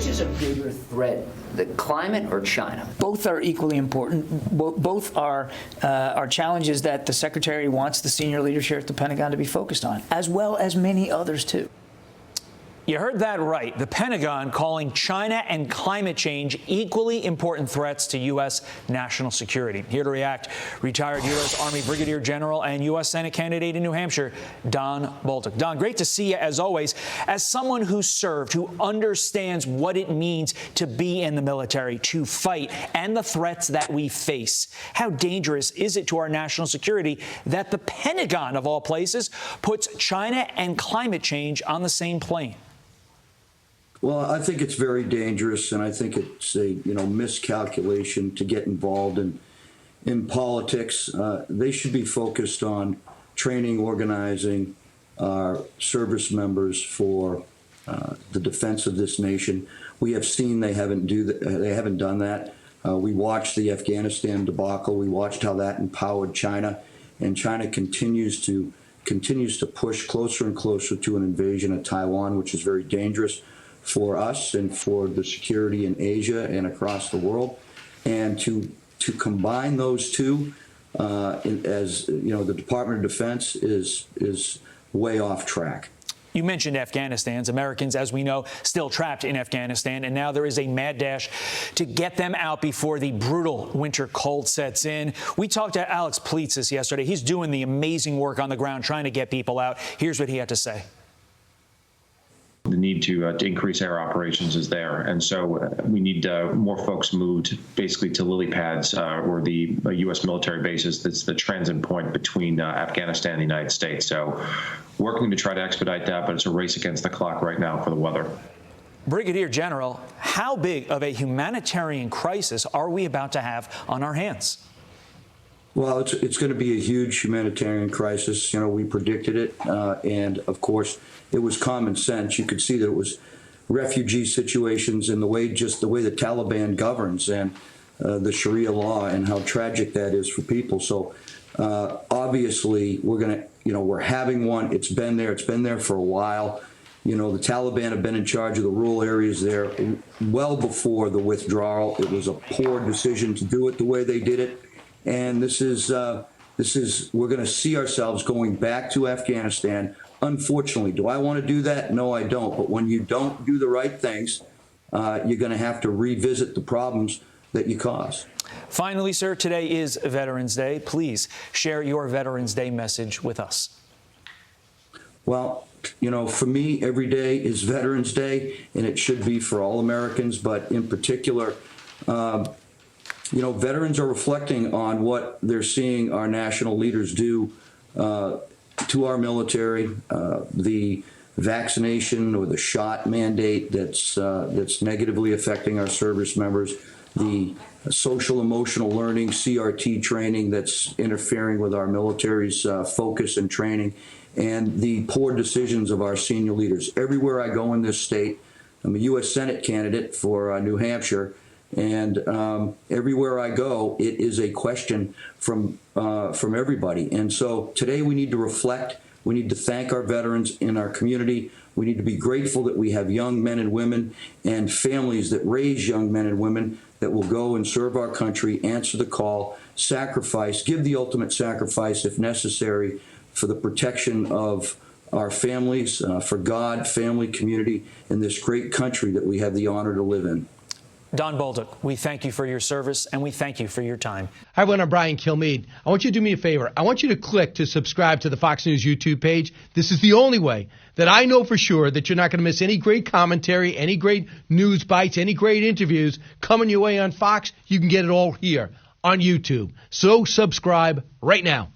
Which is a bigger threat, the climate or China? Both are equally important. Both are challenges that the Secretary wants the senior leadership at the Pentagon to be focused on, as well as many others, too. You heard that right. The Pentagon calling China and climate change equally important threats to U.S. national security. Here to react, retired U.S. Army Brigadier General and U.S. Senate candidate in New Hampshire, Don Bolduc. Don, great to see you as always. As someone who served, who understands what it means to be in the military, to fight, and the threats that we face, how dangerous is it to our national security that the Pentagon, of all places, puts China and climate change on the same plane? Well, I think it's very dangerous, and I think it's a miscalculation to get involved in politics. They should be focused on training, organizing our service members for the defense of this nation. We have seen they haven't done that. We watched the Afghanistan debacle. We watched how that empowered China, and China continues to push closer and closer to an invasion of Taiwan, which is very dangerous for us and for the security in Asia and across the world. And to combine those two, as the Department of Defense is way off track. You mentioned Afghanistan's Americans, as we know, still trapped in Afghanistan, and now there is a mad dash to get them out before the brutal winter cold sets in. We talked to Alex Pleitsis yesterday. He's doing the amazing work on the ground trying to get people out. Here's what he had to say. The need to increase air operations is there, and so we need more folks moved basically to lily pads or the U.S. military bases. That's the transit point between Afghanistan and the United States. So working to try to expedite that, but it's a race against the clock right now for the weather. Brigadier General, how big of a humanitarian crisis are we about to have on our hands? Well, it's going to be a huge humanitarian crisis. We predicted it, and of course, it was common sense. You could see that it was refugee situations and the way the Taliban governs and the Sharia law and how tragic that is for people. So obviously, we're having one. It's been there for a while. The Taliban have been in charge of the rural areas there well before the withdrawal. It was a poor decision to do it the way they did it. And we're going to see ourselves going back to Afghanistan. Unfortunately, do I want to do that? No, I don't. But when you don't do the right things, you're going to have to revisit the problems that you cause. Finally, sir, today is Veterans Day. Please share your Veterans Day message with us. Well, for me, every day is Veterans Day, and it should be for all Americans. But in particular, veterans are reflecting on what they're seeing our national leaders do to our military, the vaccination or the shot mandate that's negatively affecting our service members, the social emotional learning, CRT training that's interfering with our military's focus and training, and the poor decisions of our senior leaders. Everywhere I go in this state, I'm a U.S. Senate candidate for New Hampshire, and everywhere I go, it is a question from everybody. And so today we need to reflect. We need to thank our veterans in our community. We need to be grateful that we have young men and women and families that raise young men and women that will go and serve our country, answer the call, sacrifice, give the ultimate sacrifice if necessary for the protection of our families, for God, family, community, and this great country that we have the honor to live in. Don Bolduc, we thank you for your service, and we thank you for your time. Hi, everyone. I'm Brian Kilmeade. I want you to do me a favor. I want you to click to subscribe to the Fox News YouTube page. This is the only way that I know for sure that you're not going to miss any great commentary, any great news bites, any great interviews coming your way on Fox. You can get it all here on YouTube. So subscribe right now.